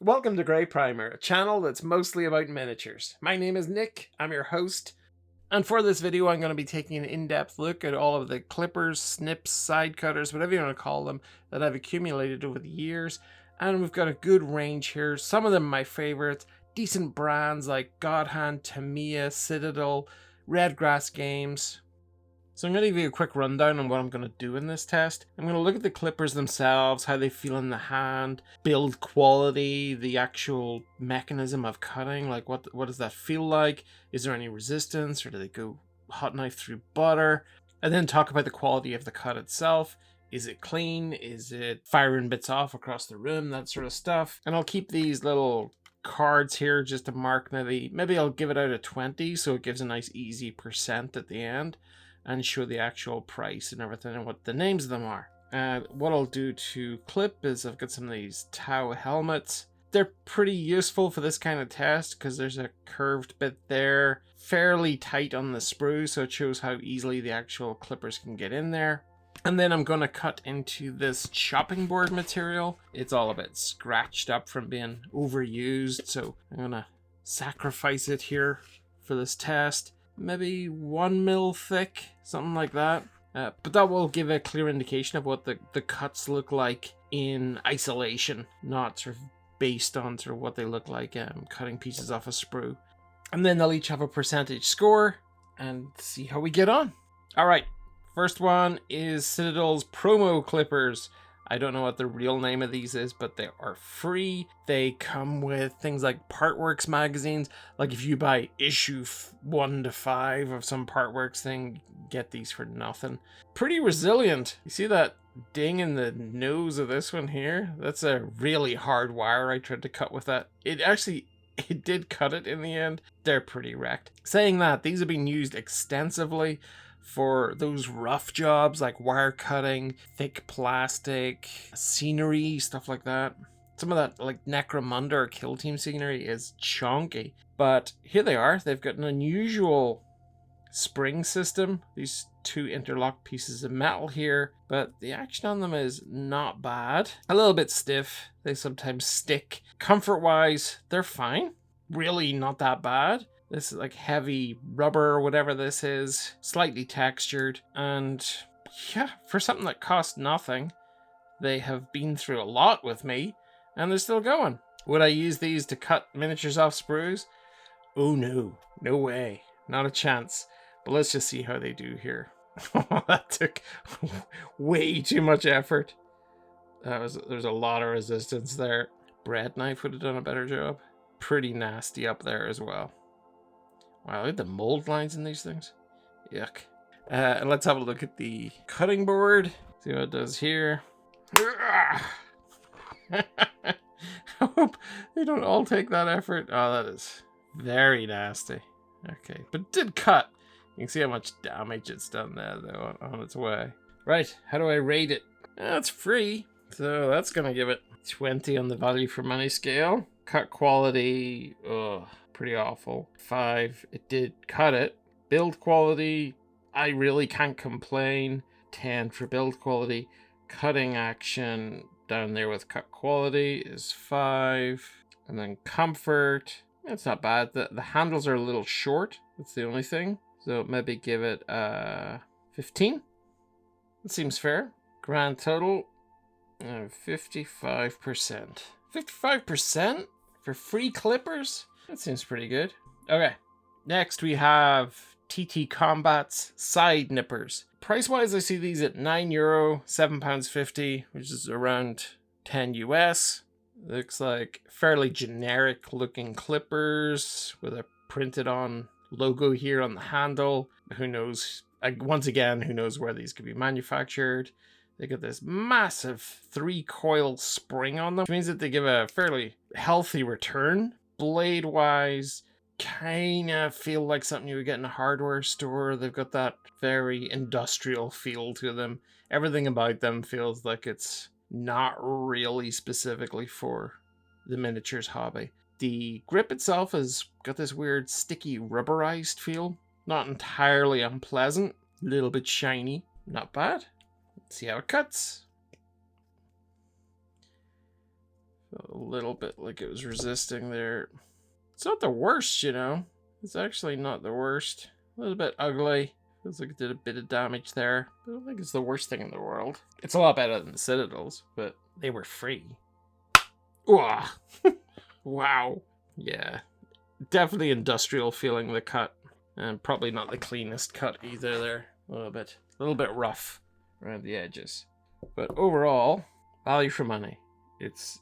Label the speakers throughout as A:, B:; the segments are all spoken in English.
A: Welcome to Grey Primer, a channel that's mostly about miniatures. My name is Nick, I'm your host, and for this video I'm going to be taking an in-depth look at all of the clippers, snips, side cutters, whatever you want to call them, that I've accumulated over the years. And we've got a good range here, some of them my favorites, decent brands like GodHand, Tamiya, Citadel, RedGrass games. So I'm going to give you a quick rundown on what I'm going to do in this test. I'm going to look at the clippers themselves, how they feel in the hand, build quality, the actual mechanism of cutting, like what does that feel like? Is there any resistance, or do they go hot knife through butter? And then talk about the quality of the cut itself. Is it clean? Is it firing bits off across the room? That sort of stuff. And I'll keep these little cards here just to mark maybe I'll give it out a 20 so it gives a nice easy percent at the end, and show the actual price and everything and what the names of them are. And what I'll do to clip is I've got some of these Tau helmets. They're pretty useful for this kind of test because there's a curved bit there, fairly tight on the sprue, so it shows how easily the actual clippers can get in there. And then I'm going to cut into this chopping board material. It's all a bit scratched up from being overused, so I'm going to sacrifice it here for this test. Maybe 1 mil thick, something like that. But that will give a clear indication of what the cuts look like in isolation, not sort of based on sort of what they look like cutting pieces off a sprue. And then they'll each have a percentage score and see how we get on. All right, first one is Citadel's promo clippers. I don't know what the real name of these is, but they are free. They come with things like Partworks magazines. Like if you buy issue 1 to 5 of some Partworks thing, get these for nothing. Pretty resilient. You see that ding in the nose of this one here? That's a really hard wire I tried to cut with that. It did cut it in the end. They're pretty wrecked. Saying that, these have been used extensively for those rough jobs like wire cutting, thick plastic, scenery, stuff like that. Some of that like Necromunda or Kill Team scenery is chunky. But here they are. They've got an unusual spring system. These 2 interlocked pieces of metal here. But the action on them is not bad. A little bit stiff. They sometimes stick. Comfort-wise, they're fine. Really not that bad. This is like heavy rubber or whatever this is, slightly textured, and yeah, for something that cost nothing, they have been through a lot with me, and they're still going. Would I use these to cut miniatures off sprues? Oh no, no way, not a chance. But let's just see how they do here. That took way too much effort. There's a lot of resistance there. Bread knife would have done a better job. Pretty nasty up there as well. Wow, look at the mold lines in these things. Yuck. And let's have a look at the cutting board. See what it does here. I hope they don't all take that effort. Oh, that is very nasty. Okay, but it did cut. You can see how much damage it's done there, though, on its way. Right, how do I rate it? It's free, so that's going to give it 20 on the value for money scale. Cut quality, pretty awful. 5, it did cut it. Build quality, I really can't complain. 10 for build quality. Cutting action down there with cut quality is 5. And then comfort, it's not bad. The handles are a little short, that's the only thing. So maybe give it 15. That seems fair. Grand total, 55%. 55% for free clippers? That seems pretty good. Okay, next we have TT Combat's side nippers. Price-wise, I see these at €9, £7.50, which is around 10 US. Looks like fairly generic looking clippers with a printed on logo here on the handle. Who knows? Once again, who knows where these could be manufactured. They got this massive 3-coil spring on them, which means that they give a fairly healthy return. Blade-wise, kind of feel like something you would get in a hardware store. They've got that very industrial feel to them. Everything about them feels like it's not really specifically for the miniatures hobby. The grip itself has got this weird sticky rubberized feel. Not entirely unpleasant. A little bit shiny. Not bad. Let's see how it cuts. Felt a little bit like it was resisting there. It's not the worst, you know. It's actually not the worst. A little bit ugly. Feels like it did a bit of damage there. I don't think it's the worst thing in the world. It's a lot better than the Citadels, but they were free. Ooh. Wow. Yeah. Definitely industrial feeling, the cut. And probably not the cleanest cut either there. A little bit rough around the edges. But overall, value for money. It's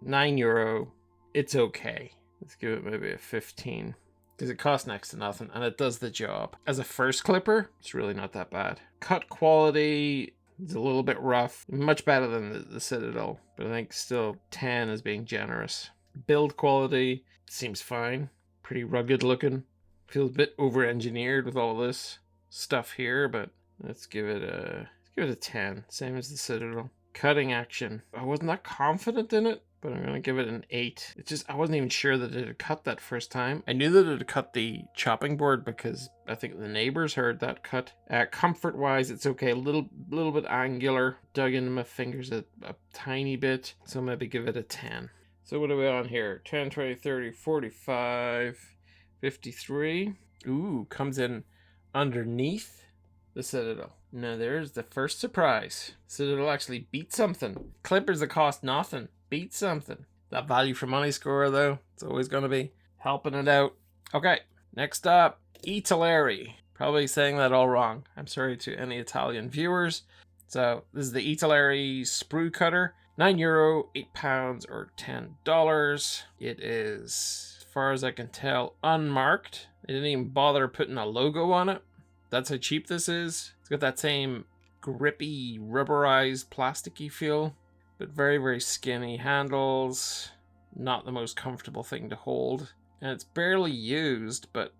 A: €9. It's okay. Let's give it maybe a 15. Because it costs next to nothing, and it does the job. As a first clipper, it's really not that bad. Cut quality is a little bit rough. Much better than the Citadel, but I think still 10 is being generous. Build quality seems fine. Pretty rugged looking. Feels a bit over-engineered with all this stuff here, but let's give it a 10. Same as the Citadel. Cutting action. I wasn't that confident in it, but I'm going to give it an 8. It's just, I wasn't even sure that it had cut that first time. I knew that it had cut the chopping board because I think the neighbors heard that cut. Comfort-wise, it's okay. A little bit angular. Dug into my fingers a tiny bit. So maybe give it a 10. So what are we on here? 10, 20, 30, 45, 53. Ooh, comes in underneath the Citadel. Now there's the first surprise. Citadel actually beat something. Clippers that cost nothing. Beat something. That value for money score, though, it's always going to be helping it out. Okay, next up, Italeri. Probably saying that all wrong. I'm sorry to any Italian viewers. So this is the Italeri Sprue cutter. €9, £8 or $10. It is, as far as I can tell, unmarked. They didn't even bother putting a logo on it. That's how cheap this is. It's got that same grippy, rubberized, plasticky feel, but very, very skinny handles. Not the most comfortable thing to hold. And it's barely used, but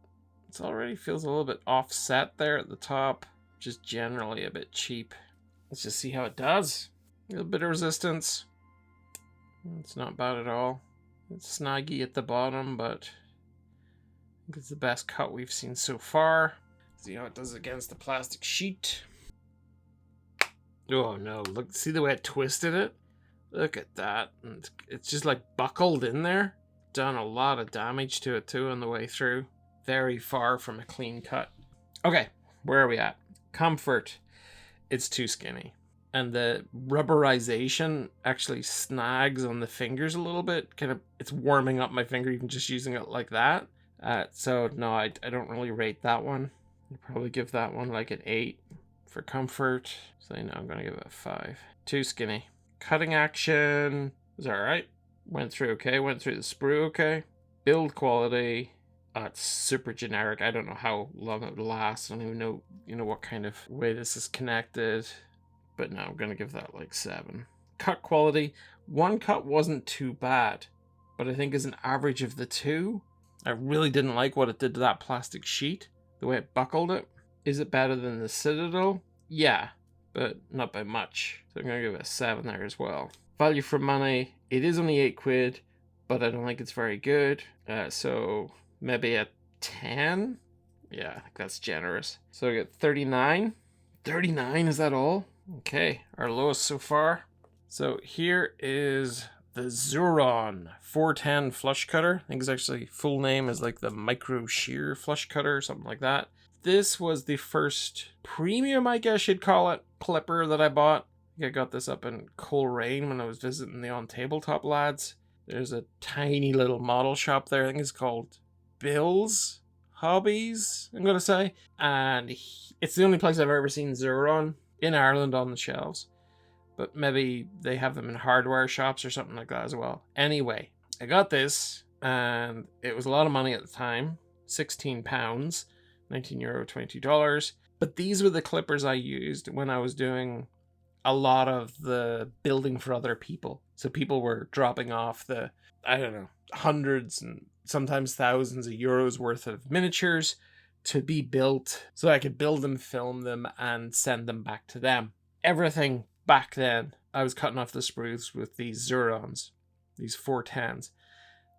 A: it already feels a little bit offset there at the top. Just generally a bit cheap. Let's just see how it does. A little bit of resistance. It's not bad at all. It's snaggy at the bottom, but I think it's the best cut we've seen so far. See how it does against the plastic sheet. Oh no, look, see the way it twisted it? Look at that. It's just like buckled in there. Done a lot of damage to it too on the way through. Very far from a clean cut. Okay, where are we at? Comfort. It's too skinny. And the rubberization actually snags on the fingers a little bit. It's warming up my finger even just using it like that. So no, I don't really rate that one. I'd probably give that one like an 8 for comfort. So no, I'm gonna give it a 5. Too skinny. Cutting action is alright. Went through okay. Went through the sprue okay. Build quality. It's super generic. I don't know how long it would last. I don't even know, what kind of way this is connected. But no, I'm gonna give that like 7. Cut quality. One cut wasn't too bad, but I think as an average of the two, I really didn't like what it did to that plastic sheet. The way it buckled it. Is it better than the Citadel? Yeah, but not by much. So I'm going to give it a 7 there as well. Value for money. It is only £8, but I don't think it's very good. So maybe a 10? Yeah, I think that's generous. So I get 39. 39, is that all? Okay, our lowest so far. So here is the Xuron 410 flush cutter. I think it's actually full name is like the micro shear flush cutter or something like that. This was the first premium, I guess you'd call it, clipper that I bought. I think I got this up in Coleraine when I was visiting the On Tabletop lads. There's a tiny little model shop there. I think it's called Bill's Hobbies, I'm going to say. And it's the only place I've ever seen Xuron in Ireland on the shelves. But maybe they have them in hardware shops or something like that as well. Anyway, I got this, and it was a lot of money at the time. £16, €19, $22. But these were the clippers I used when I was doing a lot of the building for other people. So people were dropping off the, hundreds and sometimes thousands of euros worth of miniatures to be built so I could build them, film them, and send them back to them. Everything back then, I was cutting off the sprues with these Xurons, these 410s.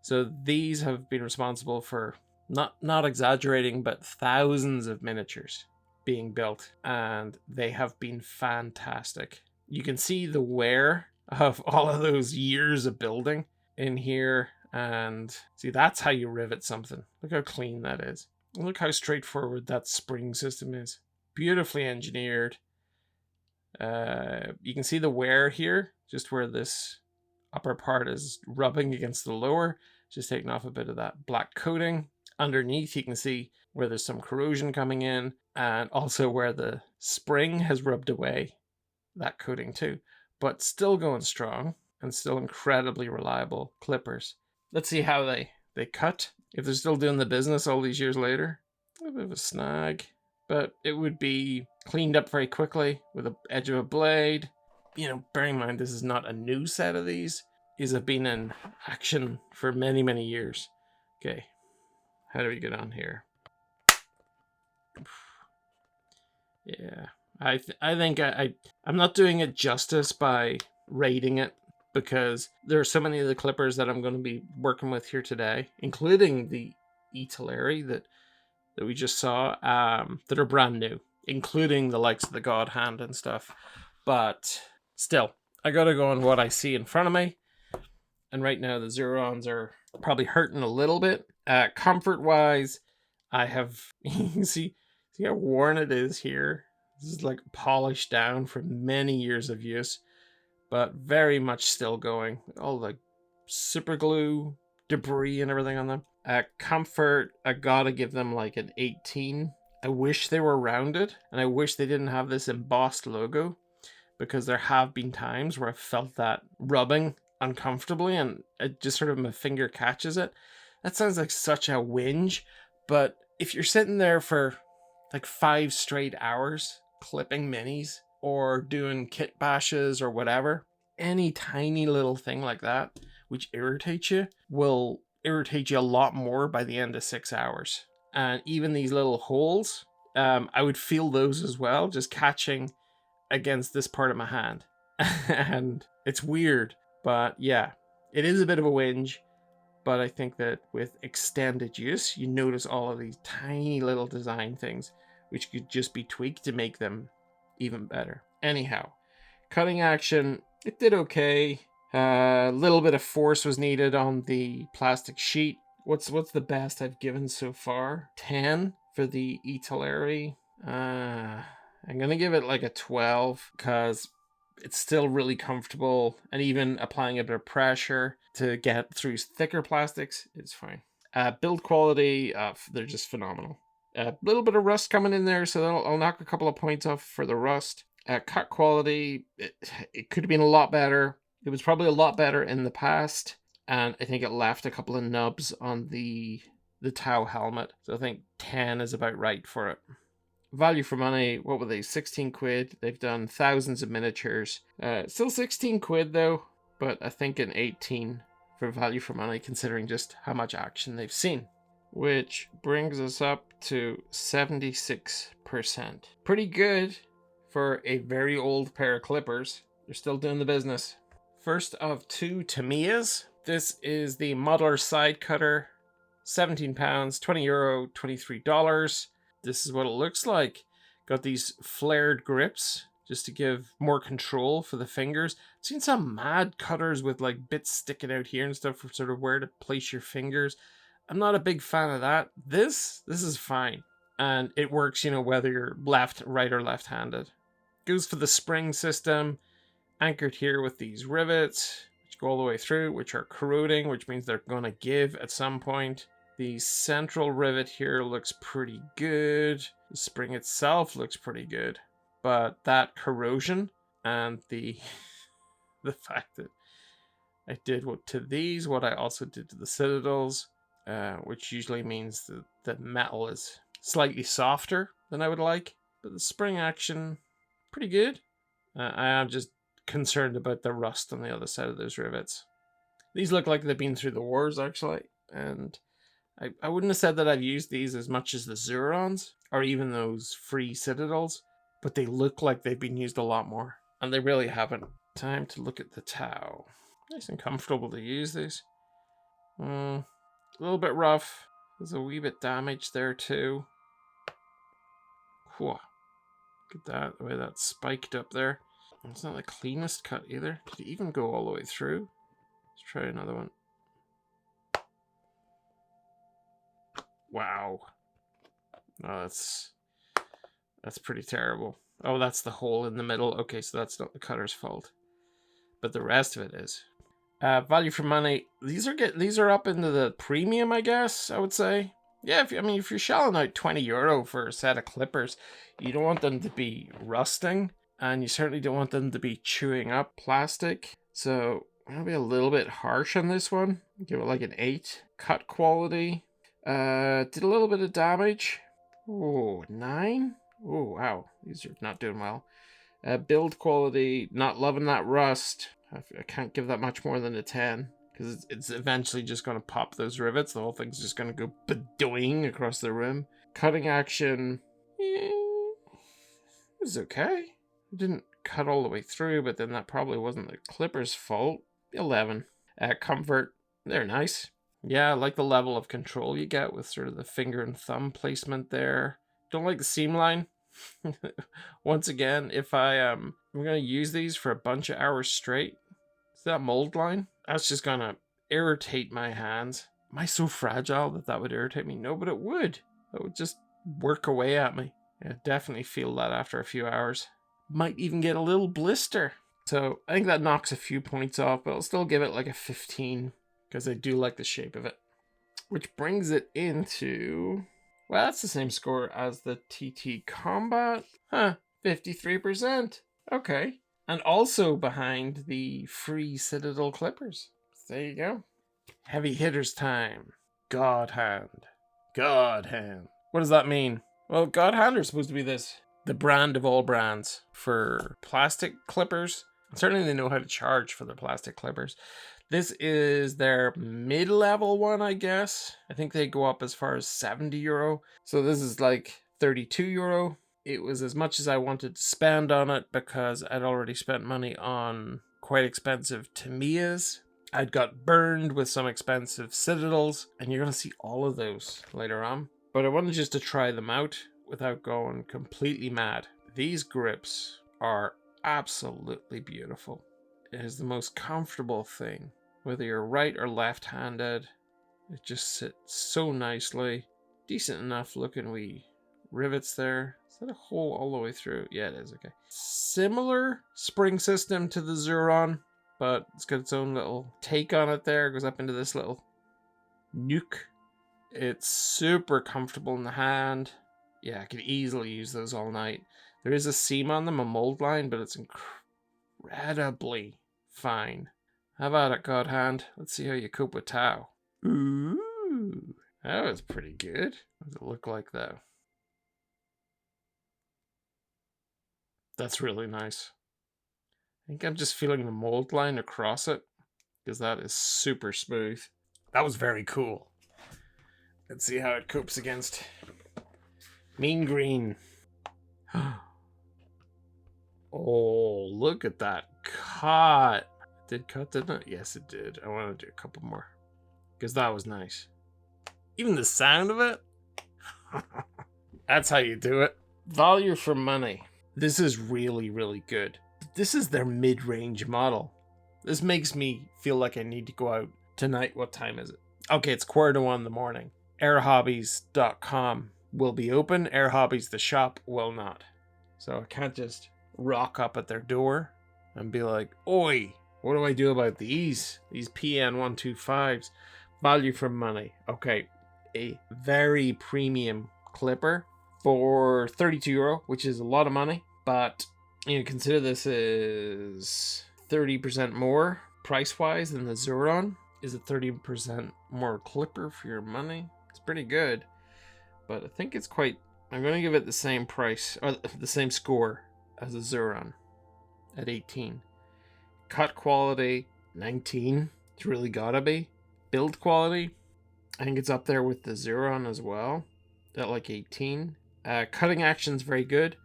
A: So these have been responsible for, not exaggerating, but thousands of miniatures being built, and they have been fantastic. You can see the wear of all of those years of building in here. And see, that's how you rivet something. Look how clean that is. Look how straightforward that spring system is. Beautifully engineered. You can see the wear here, just where this upper part is rubbing against the lower, just taking off a bit of that black coating. Underneath, you can see where there's some corrosion coming in, and also where the spring has rubbed away that coating too, but still going strong and still incredibly reliable clippers. Let's see how they cut, if they're still doing the business all these years later. A bit of a snag, but it would be cleaned up very quickly with the edge of a blade. You know, bearing in mind this is not a new set of these. These have been in action for many, many years. Okay, how do we get on here? Yeah, I think I'm not doing it justice by rating it, because there are so many of the clippers that I'm going to be working with here today, including the Italeri that we just saw, that are brand new, including the likes of the GodHand and stuff. But still, I gotta go on what I see in front of me. And right now the Xurons are probably hurting a little bit. Comfort-wise, I have, you can see how worn it is here. This is like polished down from many years of use, but very much still going. All the super glue, debris and everything on them. Comfort, I gotta give them like an 18. I wish they were rounded, and I wish they didn't have this embossed logo, because there have been times where I've felt that rubbing uncomfortably, and it just sort of, my finger catches it. That sounds like such a whinge, but if you're sitting there for like 5 straight hours clipping minis or doing kit bashes or whatever, any tiny little thing like that which irritates you will irritate you a lot more by the end of 6 hours. And even these little holes, I would feel those as well, just catching against this part of my hand. And it's weird, but yeah, it is a bit of a whinge. But I think that with extended use, you notice all of these tiny little design things which could just be tweaked to make them even better. Anyhow, cutting action, it did okay. A little bit of force was needed on the plastic sheet. What's the best I've given so far? 10 for the Italeri. I'm gonna give it like a 12, because it's still really comfortable, and even applying a bit of pressure to get through thicker plastics, it's fine. Build quality, they're just phenomenal. A little bit of rust coming in there, so I'll knock a couple of points off for the rust. Cut quality, it could have been a lot better. It was probably a lot better in the past, and I think it left a couple of nubs on the Tau helmet. So I think 10 is about right for it. Value for money, what were they, 16 quid? They've done thousands of miniatures. Still 16 quid though, but I think an 18 for value for money, considering just how much action they've seen. Which brings us up to 76%. Pretty good for a very old pair of clippers. They're still doing the business. First of 2 Tamiyas. This is the modeler side cutter. £17, €20, $23. This is what it looks like. Got these flared grips just to give more control for the fingers. I've seen some mad cutters with like bits sticking out here and stuff for sort of where to place your fingers. I'm not a big fan of that. This is fine. And it works, you know, whether you're left, right, or left-handed. Goes for the spring system, anchored here with these rivets, which go all the way through, which are corroding, which means they're going to give at some point. The central rivet here looks pretty good. The spring itself looks pretty good. But that corrosion and the fact that I did to these what I also did to the Citadels, which usually means that the metal is slightly softer than I would like. But the spring action, pretty good. I am just concerned about the rust on the other side of those rivets. These look like they've been through the wars, actually. And I wouldn't have said that I've used these as much as the Xurons, or even those free Citadels, but they look like they've been used a lot more. And they really haven't. Time to look at the Tau. Nice and comfortable to use these. A little bit rough. There's a wee bit damage there too. Whew. Look at that, the way that's spiked up there. It's not the cleanest cut either. Did it even go all the way through? Let's try another one. Wow. Oh, that's pretty terrible. Oh, that's the hole in the middle. Okay, so that's not the cutter's fault, but the rest of it is. Value for money. These are up into the premium, I guess I would say. Yeah, if you're shelling out €20 for a set of clippers, you don't want them to be rusting, and you certainly don't want them to be chewing up plastic. So I'm gonna be a little bit harsh on this one. Give it like an 8. Cut quality. Did a little bit of damage. Oh, 9. Oh wow, these are not doing well. Build quality. Not loving that rust. I can't give that much more than a 10. Because it's eventually just going to pop those rivets. The whole thing's just going to go badoing across the room. Cutting action. It was okay. It didn't cut all the way through, but then that probably wasn't the clipper's fault. 11. Comfort. They're nice. Yeah, I like the level of control you get with sort of the finger and thumb placement there. Don't like the seam line. Once again, if I'm going to use these for a bunch of hours straight, see that mold line? That's just going to irritate my hands. Am I so fragile that would irritate me? No, but it would. It would just work away at me. I definitely feel that after a few hours. Might even get a little blister. So I think that knocks a few points off, but I'll still give it like a 15 because I do like the shape of it. Which brings it into... Well, that's the same score as the TT Combat. Huh, 53%. Okay. And also behind the free Citadel clippers. So there you go. Heavy hitters time. GodHand. GodHand. What does that mean? Well, GodHand are supposed to be the brand of all brands for plastic clippers. Certainly they know how to charge for their plastic clippers. This is their mid-level one, I guess. I think they go up as far as €70. So this is like €32. It was as much as I wanted to spend on it because I'd already spent money on quite expensive Tamiyas. I'd got burned with some expensive Citadels, and you're going to see all of those later on. But I wanted just to try them out without going completely mad. These grips are absolutely beautiful. It is the most comfortable thing. Whether you're right or left-handed, it just sits so nicely. Decent enough looking wee rivets there. Is that a hole all the way through? Yeah, it is. Okay. Similar spring system to the Xuron, but it's got its own little take on it there. It goes up into this little nuke. It's super comfortable in the hand. Yeah, I could easily use those all night. There is a seam on them, a mold line, but it's incredibly fine. How about it, GodHand? Let's see how you cope with Tau. Ooh, that was pretty good. What does it look like, though? That's really nice. I think I'm just feeling the mold line across it, because that is super smooth. That was very cool. Let's see how it copes against Mean Green. Oh, look at that cut. Did cut, didn't it? Yes, it did. I want to do a couple more because that was nice. Even the sound of it. That's how you do it. Value for money. This is really, really good. This is their mid-range model. This makes me feel like I need to go out tonight. What time is it? Okay, it's 1:45 in the morning. airhobbies.com will be open. Air Hobbies, the shop, will not. So I can't just rock up at their door and be like, oi, what do I do about these PN-125s? Value for money. Okay, a very premium clipper for €32, which is a lot of money, but you know, consider this is 30% more price-wise than the Xuron. Is it 30% more clipper for your money? It's pretty good, but I think it's quite... I'm going to give it the same price, or the same score as the Xuron at 18. Cut quality, 19. It's really gotta be. Build quality, I think it's up there with the Xuron as well, at like 18. Cutting action's very good.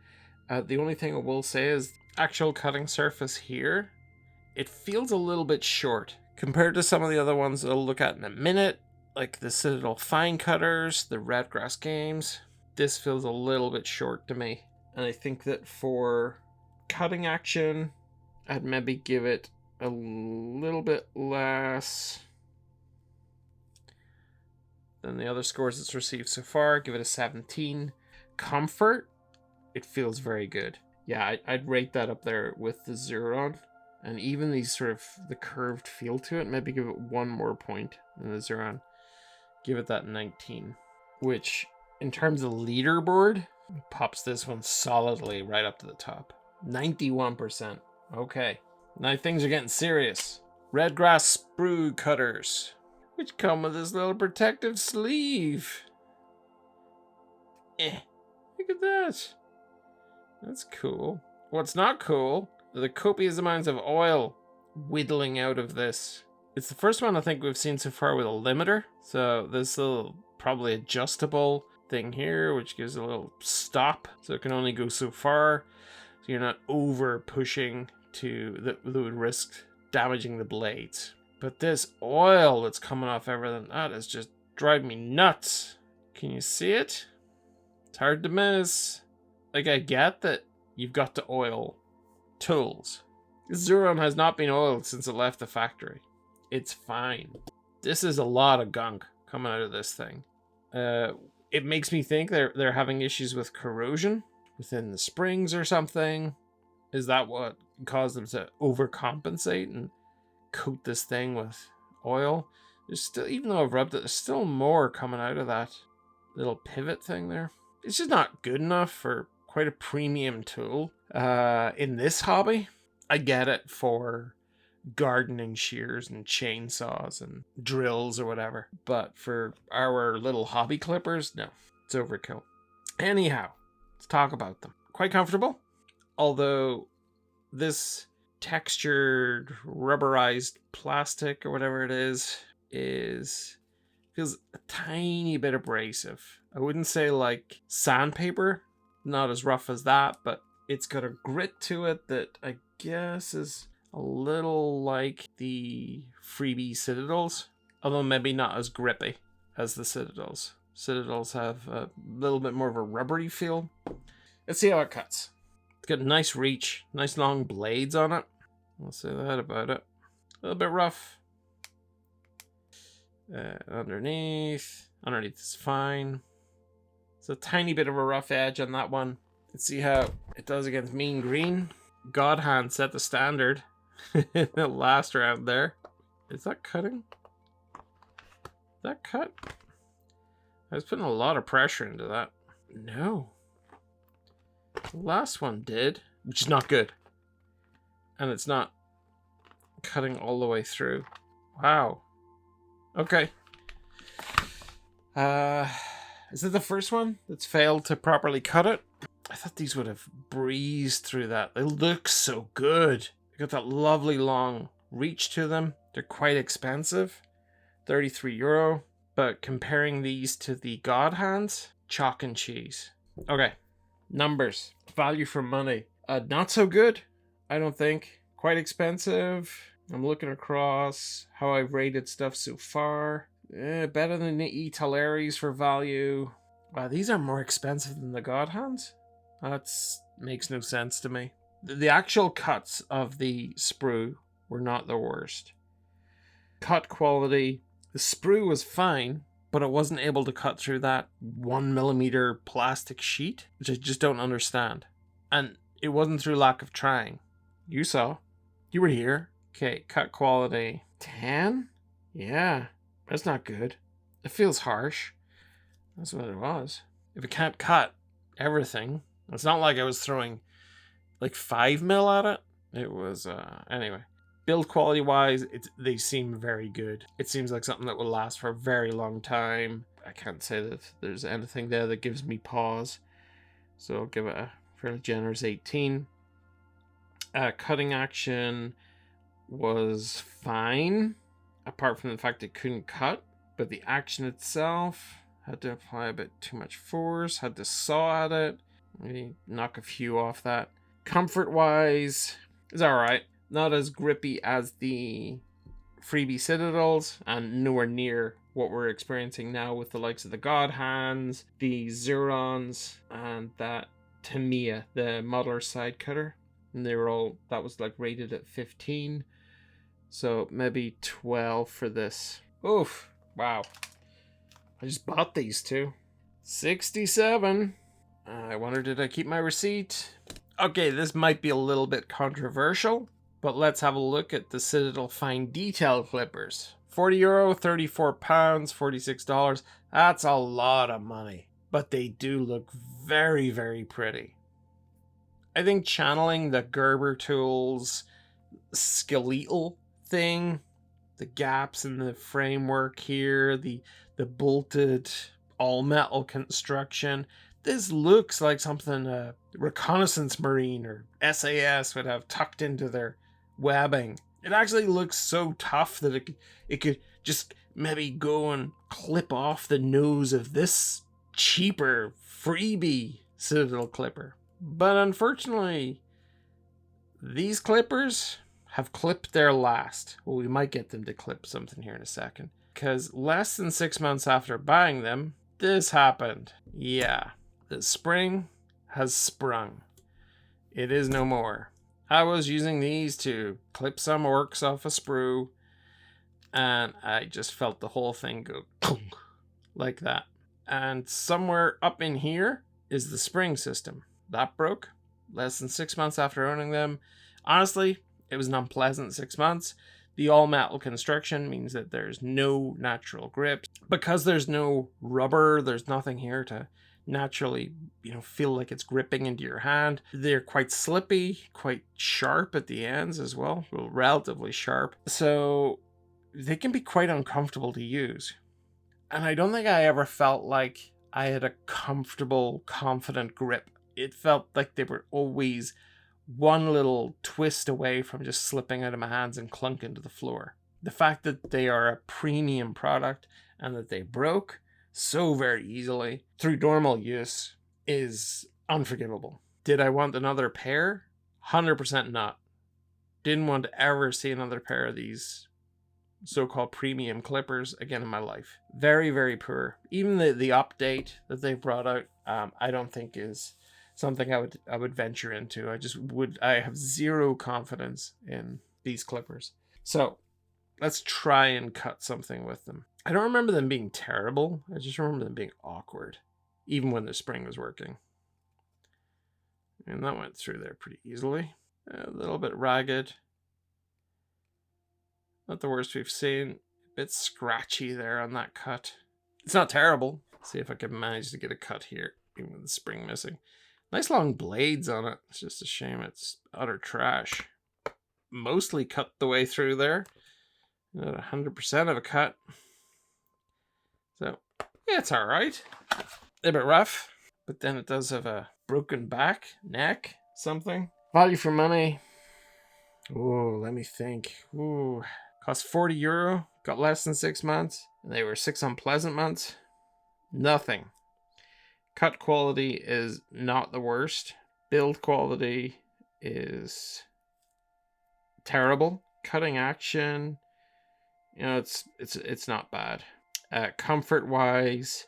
A: The only thing I will say is actual cutting surface here, it feels a little bit short compared to some of the other ones that I'll look at in a minute, like the Citadel Fine Cutters, the RedGrass games. This feels a little bit short to me. And I think that for cutting action, I'd maybe give it a little bit less than the other scores it's received so far. Give it a 17. Comfort, it feels very good. Yeah, I'd rate that up there with the Xuron. And even these sort of the curved feel to it, maybe give it 1 more point than the Xuron. Give it that 19. Which, in terms of leaderboard, pops this one solidly right up to the top. 91%. Okay. Now things are getting serious. RedGrass Sprue cutters, which come with this little protective sleeve. Look at that. That's cool. What's not cool are the copious amounts of oil whittling out of this. It's the first one I think we've seen so far with a limiter. So this little probably adjustable thing here, which gives a little stop. So it can only go so far. So you're not over pushing that would risk damaging the blades. But this oil that's coming off everything, that is just driving me nuts. Can you see it? It's hard to miss. Like, I get that you've got to oil tools. Xuron has not been oiled since it left the factory. It's fine. This is a lot of gunk coming out of this thing. It makes me think they're having issues with corrosion within the springs or something. Is that what caused them to overcompensate and coat this thing with oil? There's still, even though I've rubbed it, there's still more coming out of that little pivot thing there. It's just not good enough for quite a premium tool. In this hobby, I get it for gardening shears and chainsaws and drills or whatever. But for our little hobby clippers, no, it's overkill. Anyhow, let's talk about them. Quite comfortable. Although this textured rubberized plastic or whatever it is feels a tiny bit abrasive. I wouldn't say like sandpaper, not as rough as that, but it's got a grit to it that I guess is a little like the freebie Citadels, although maybe not as grippy as the Citadels. Citadels have a little bit more of a rubbery feel. Let's see how it cuts. It's got a nice reach, nice long blades on it. I'll say that about it. A little bit rough. Underneath is fine. It's a tiny bit of a rough edge on that one. Let's see how it does against mean green. GodHand set the standard in the last round there. Is that cutting? That cut? I was putting a lot of pressure into that. No. The last one did, which is not good. And it's not cutting all the way through. Wow. Okay. Is it the first one that's failed to properly cut it? I thought these would have breezed through that. They look so good. They got that lovely long reach to them. They're quite expensive. €33. But comparing these to the GodHands, chalk and cheese. Okay. Numbers. Value for money. Not so good, I don't think. Quite expensive. I'm looking across how I've rated stuff so far. Better than the Italeris for value. Wow, these are more expensive than the GodHands? That makes no sense to me. The actual cuts of the Sprue were not the worst. Cut quality, the Sprue was fine, but it wasn't able to cut through that 1mm plastic sheet, which I just don't understand. And it wasn't through lack of trying. You saw. You were here. Okay, cut quality. 10? Yeah, that's not good. It feels harsh. That's what it was. If it can't cut everything, it's not like I was throwing like 5mm at it. It was, anyway. Build quality wise, they seem very good. It seems like something that will last for a very long time. I can't say that there's anything there that gives me pause. So I'll give it a fairly generous 18. Cutting action was fine, apart from the fact it couldn't cut. But the action itself, had to apply a bit too much force, had to saw at it, maybe knock a few off that. Comfort wise, it's alright. Not as grippy as the freebie Citadels, and nowhere near what we're experiencing now with the likes of the GodHands, the Xurons, and that Tamiya, the modeler side cutter. And they were all, that was like rated at 15. So maybe 12 for this. Oof. Wow. I just bought these two. 67. I wonder, did I keep my receipt? Okay, this might be a little bit controversial, but let's have a look at the Citadel Fine Detail Clippers. €40, 34 pounds, $46. That's a lot of money, but they do look very, very pretty. I think channeling the Gerber Tools skeletal thing, the gaps in the framework here, the bolted all metal construction, this looks like something a reconnaissance marine or SAS would have tucked into their webbing. It actually looks so tough that it could just maybe go and clip off the nose of this cheaper freebie Citadel clipper. But unfortunately, these clippers have clipped their last. Well, we might get them to clip something here in a second. Because less than 6 months after buying them, this happened. Yeah, the spring has sprung. It is no more. I was using these to clip some orcs off a sprue, and I just felt the whole thing go like that. And somewhere up in here is the spring system. That broke less than 6 months after owning them. Honestly, it was an unpleasant 6 months. The all metal construction means that there's no natural grips. Because there's no rubber, there's nothing here to naturally, feel like it's gripping into your hand. They're quite slippy, quite sharp at the ends as well. Well, relatively sharp. So they can be quite uncomfortable to use. And I don't think I ever felt like I had a comfortable, confident grip. It felt like they were always one little twist away from just slipping out of my hands and clunking to the floor. The fact that they are a premium product and that they broke so very easily through normal use is unforgivable. Did I want another pair? 100% not. Didn't want to ever see another pair of these so-called premium clippers again in my life. Very, very poor. Even the update that they brought out, I don't think is something I would venture into. I have zero confidence in these clippers. So let's try and cut something with them. I don't remember them being terrible. I just remember them being awkward, even when the spring was working. And that went through there pretty easily. A little bit ragged. Not the worst we've seen. A bit scratchy there on that cut. It's not terrible. Let's see if I can manage to get a cut here, even with the spring missing. Nice long blades on it. It's just a shame it's utter trash. Mostly cut the way through there. Not 100% of a cut. So, yeah, it's alright. A bit rough. But then it does have a broken back, neck, something. Value for money. Oh, let me think. Ooh. Cost €40. Got less than 6 months. And they were 6 unpleasant months. Nothing. Cut quality is not the worst. Build quality is terrible. Cutting action, it's not bad. Comfort wise,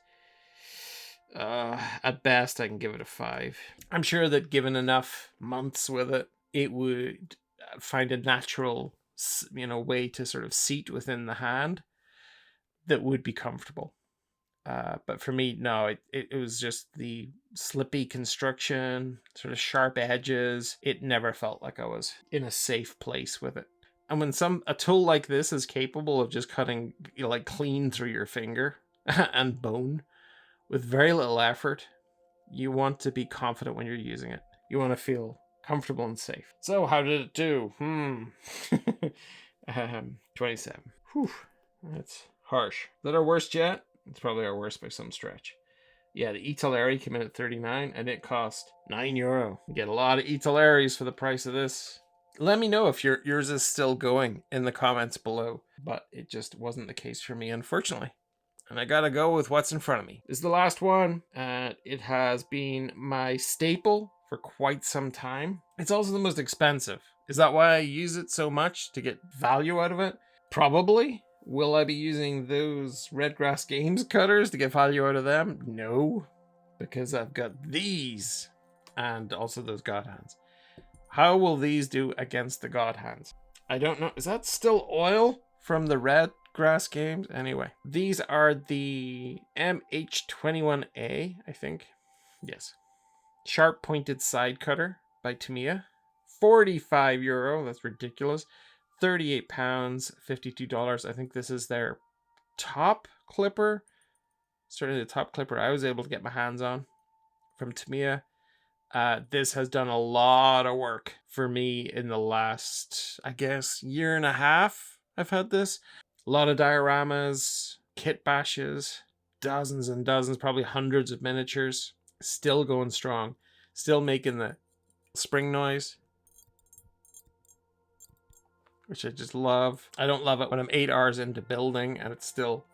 A: at best I can give it a 5. I'm sure that given enough months with it, it would find a natural, way to sort of seat within the hand that would be comfortable. But for me, no, it was just the slippy construction, sort of sharp edges. It never felt like I was in a safe place with it. And when a tool like this is capable of just cutting, like clean through your finger and bone with very little effort, you want to be confident when you're using it. You want to feel comfortable and safe. So how did it do? 27. Whew, that's harsh. Is that our worst yet? It's probably our worst by some stretch. Yeah, the Italeri came in at 39 and it cost €9. You get a lot of Italeris for the price of this. Let me know if yours is still going in the comments below. But it just wasn't the case for me, unfortunately. And I gotta go with what's in front of me. This is the last one. And it has been my staple for quite some time. It's also the most expensive. Is that why I use it so much? To get value out of it? Probably. Will I be using those RedGrass Games cutters to get value out of them? No, because I've got these and also those GodHands. How will these do against the GodHands? I don't know. Is that still oil from the RedGrass games? Anyway, these are the MH21A, I think. Yes. Sharp pointed side cutter by Tamiya. €45. That's ridiculous. 38 pounds, $52. I think this is their top clipper. Certainly the top clipper I was able to get my hands on from Tamiya. This has done a lot of work for me in the last, I guess, year and a half. I've had this. A lot of dioramas, kit bashes, dozens and dozens, probably hundreds of miniatures. Still going strong. Still making the spring noise, which I just love. I don't love it when I'm 8 hours into building and it's still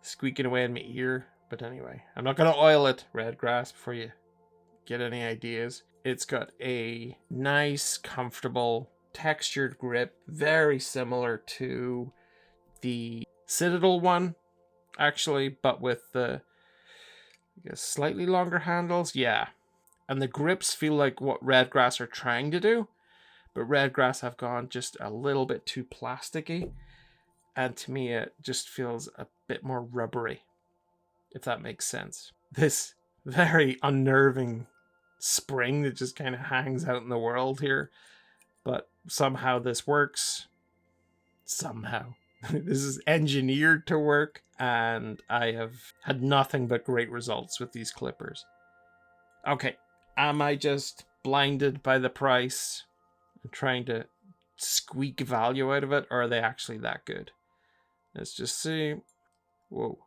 A: squeaking away in my ear. But anyway, I'm not going to oil it, RedGrass, before you get any ideas. It's got a nice, comfortable, textured grip, very similar to the Citadel one, actually, but with the, I guess, slightly longer handles. Yeah. And the grips feel like what RedGrass are trying to do, but RedGrass have gone just a little bit too plasticky, and to me it just feels a bit more rubbery, if that makes sense. This very unnerving spring that just kind of hangs out in the world here, but somehow this works. Somehow. This is engineered to work, and I have had nothing but great results with these clippers. Okay, am I just blinded by the price and trying to squeak value out of it, or are they actually that good? Let's just see. Whoa.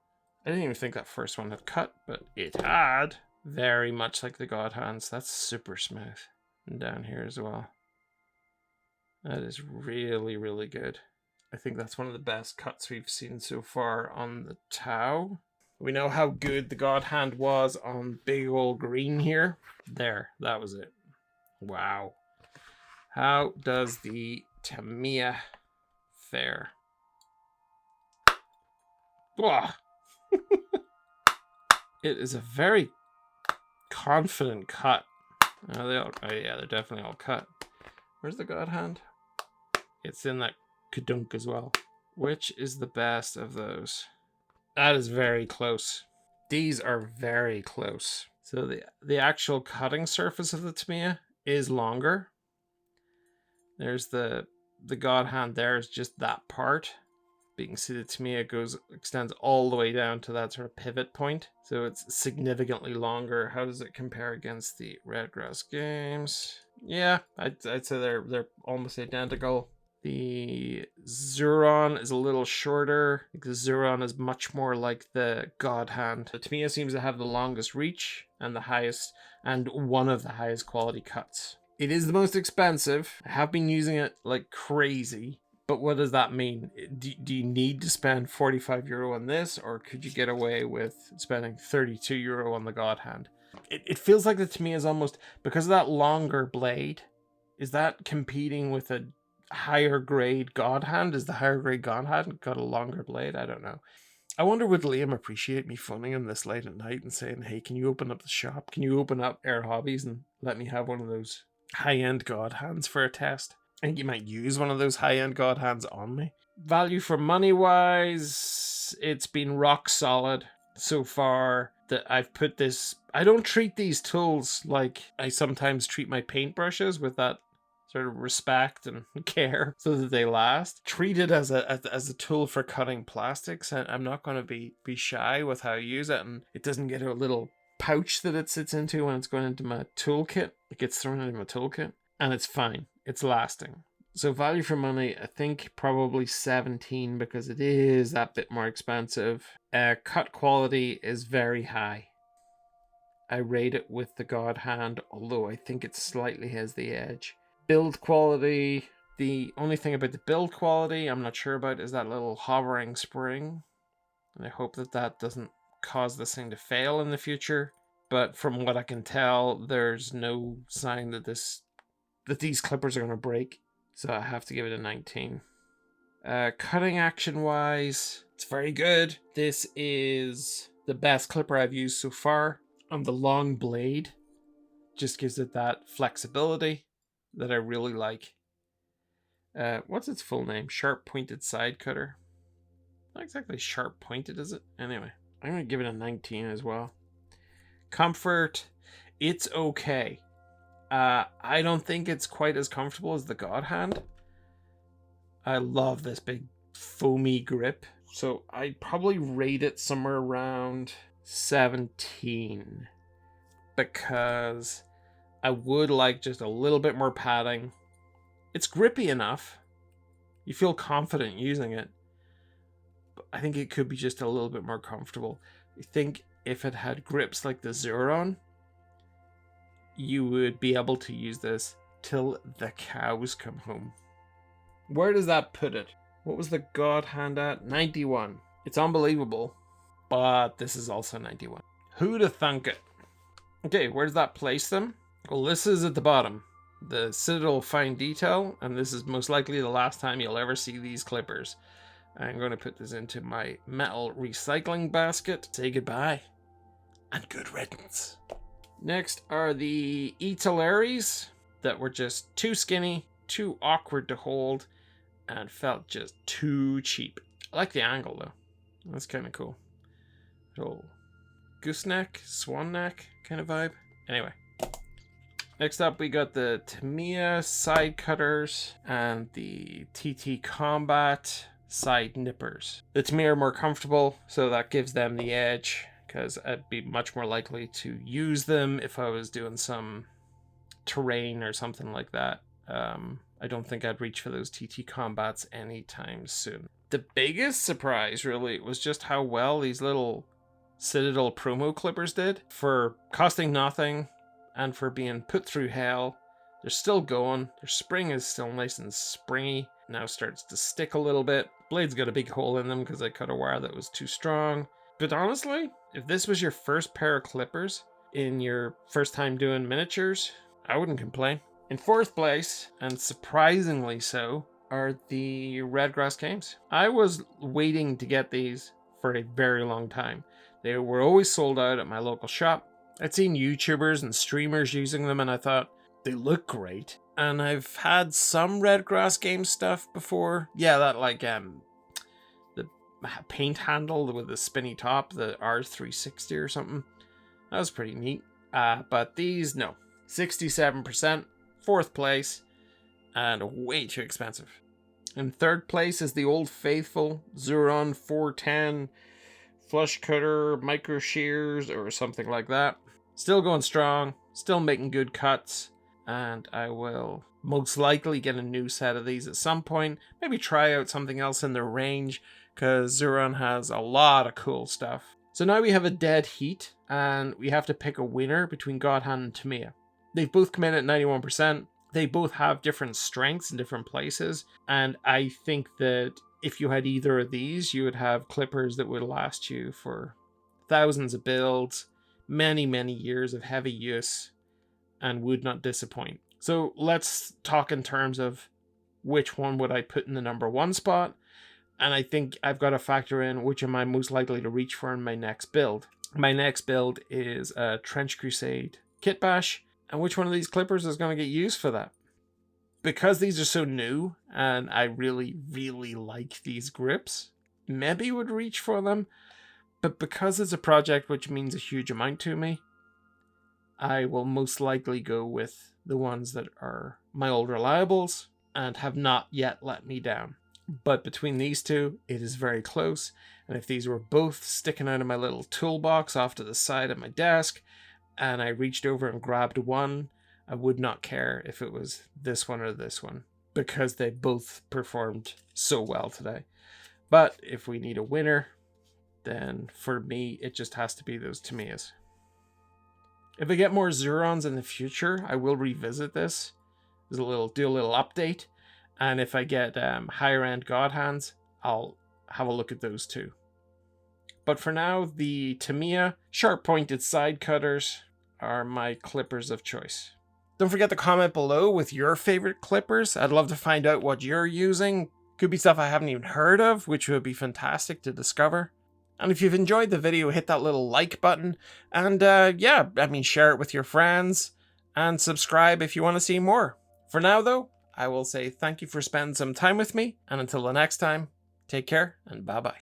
A: I didn't even think that first one had cut, but it had. Very much like the GodHands. That's super smooth. And down here as well. That is really, really good. I think that's one of the best cuts we've seen so far on the Tau. We know how good the GodHand was on big old green here. There, that was it. Wow. How does the Tamiya fare? It is a very confident cut. Oh, yeah, they're definitely all cut. Where's the GodHand? It's in that kadunk as well. Which is the best of those? That is very close. These are very close. So the actual cutting surface of the Tamiya is longer. There's the GodHand there is just that part. But you can see the Tamiya extends all the way down to that sort of pivot point. So it's significantly longer. How does it compare against the RedGrass games? Yeah, I'd say they're almost identical. The Xuron is a little shorter. I think the Xuron is much more like the GodHand. The Tamiya seems to have the longest reach and the highest, and one of the highest quality cuts. It is the most expensive. I have been using it like crazy. But what does that mean? Do you need to spend €45 on this, or could you get away with spending €32 on the GodHand? It feels like the Tamiya is almost, because of that longer blade, is that competing with a higher grade GodHand? Is the higher grade GodHand got a longer blade? I don't know. I wonder would Liam appreciate me phoning him this late at night and saying, hey, can you open up the shop? Can you open up Air Hobbies and let me have one of those high-end GodHands for a test? I think you might use one of those high-end GodHands on me. Value for money wise, it's been rock solid so far that I've put this. I don't treat these tools like I sometimes treat my paintbrushes, with that sort of respect and care so that they last. Treat it as a tool for cutting plastics, and I'm not going to be shy with how I use it, and it doesn't get a little pouch that it sits into when it's going into my toolkit. It gets thrown into my toolkit, and it's fine. It's lasting. So value for money, I think probably 17, because it is that bit more expensive. Cut quality is very high. I rate it with the GodHand, although I think it slightly has the edge. Build quality, the only thing about the build quality I'm not sure about is that little hovering spring. And I hope that doesn't cause this thing to fail in the future. But from what I can tell, there's no sign that these clippers are going to break. So I have to give it a 19. Cutting action wise, it's very good. This is the best clipper I've used so far. On the long blade, just gives it that flexibility. that I really like. What's its full name? Sharp pointed side cutter. Not exactly sharp pointed, is it? Anyway, I'm going to give it a 19 as well. Comfort, it's okay. I don't think it's quite as comfortable as the GodHand. I love this big foamy grip. So I'd probably rate it somewhere around 17. Because I would like just a little bit more padding. It's grippy enough. You feel confident using it. But I think it could be just a little bit more comfortable. I think if it had grips like the Xuron, you would be able to use this till the cows come home. Where does that put it? What was the GodHand at? 91. It's unbelievable. But this is also 91. Who'd have thunk it? Okay, where does that place them? Well, this is at the bottom. The Citadel Fine Detail, and this is most likely the last time you'll ever see these clippers. I'm going to put this into my metal recycling basket. Say goodbye, and good riddance. Next are the Italeris that were just too skinny, too awkward to hold, and felt just too cheap. I like the angle though. That's kind of cool. Little gooseneck, swan neck kind of vibe. Anyway. Next up, we got the Tamiya side cutters and the TT Combat side nippers. The Tamiya are more comfortable, so that gives them the edge, because I'd be much more likely to use them if I was doing some terrain or something like that. I don't think I'd reach for those TT Combats anytime soon. The biggest surprise, really, was just how well these little Citadel promo clippers did. For costing nothing, and for being put through hell. They're still going. Their spring is still nice and springy. Now starts to stick a little bit. Blade's got a big hole in them because I cut a wire that was too strong. But honestly, if this was your first pair of clippers in your first time doing miniatures, I wouldn't complain. In fourth place, and surprisingly so, are the RedGrass games. I was waiting to get these for a very long time. They were always sold out at my local shop. I'd seen YouTubers and streamers using them and I thought, they look great. And I've had some RedGrass game stuff before. Yeah, that like the paint handle with the spinny top, the R360 or something. That was pretty neat. But these, no. 67%, fourth place, and way too expensive. In third place is the old faithful Xuron 410 flush cutter, micro shears, or something like that. Still going strong, still making good cuts, and I will most likely get a new set of these at some point. Maybe try out something else in their range, because Xuron has a lot of cool stuff. So now we have a dead heat, and we have to pick a winner between GodHand and Tamiya. They've both come in at 91%. They both have different strengths in different places, and I think that if you had either of these, you would have clippers that would last you for thousands of builds, many, many years of heavy use, and would not disappoint. So let's talk in terms of which one would I put in the number one spot, and I think I've got to factor in which am I most likely to reach for in my next build. My next build is a Trench Crusade Kitbash, and which one of these clippers is going to get used for that? Because these are so new, and I really, really like these grips, maybe would reach for them, but because it's a project which means a huge amount to me, I will most likely go with the ones that are my old reliables and have not yet let me down. But between these two, it is very close, and if these were both sticking out of my little toolbox off to the side of my desk, and I reached over and grabbed one, I would not care if it was this one or this one, because they both performed so well today. But if we need a winner, then for me, it just has to be those Tamiyas. If I get more Xurons in the future, I will revisit this. Do a little update. And if I get higher end GodHands, I'll have a look at those too. But for now, the Tamiya sharp pointed side cutters are my clippers of choice. Don't forget to comment below with your favorite clippers. I'd love to find out what you're using. Could be stuff I haven't even heard of, which would be fantastic to discover. And if you've enjoyed the video, hit that little like button. And share it with your friends. And subscribe if you want to see more. For now, though, I will say thank you for spending some time with me, and until the next time, take care and bye-bye.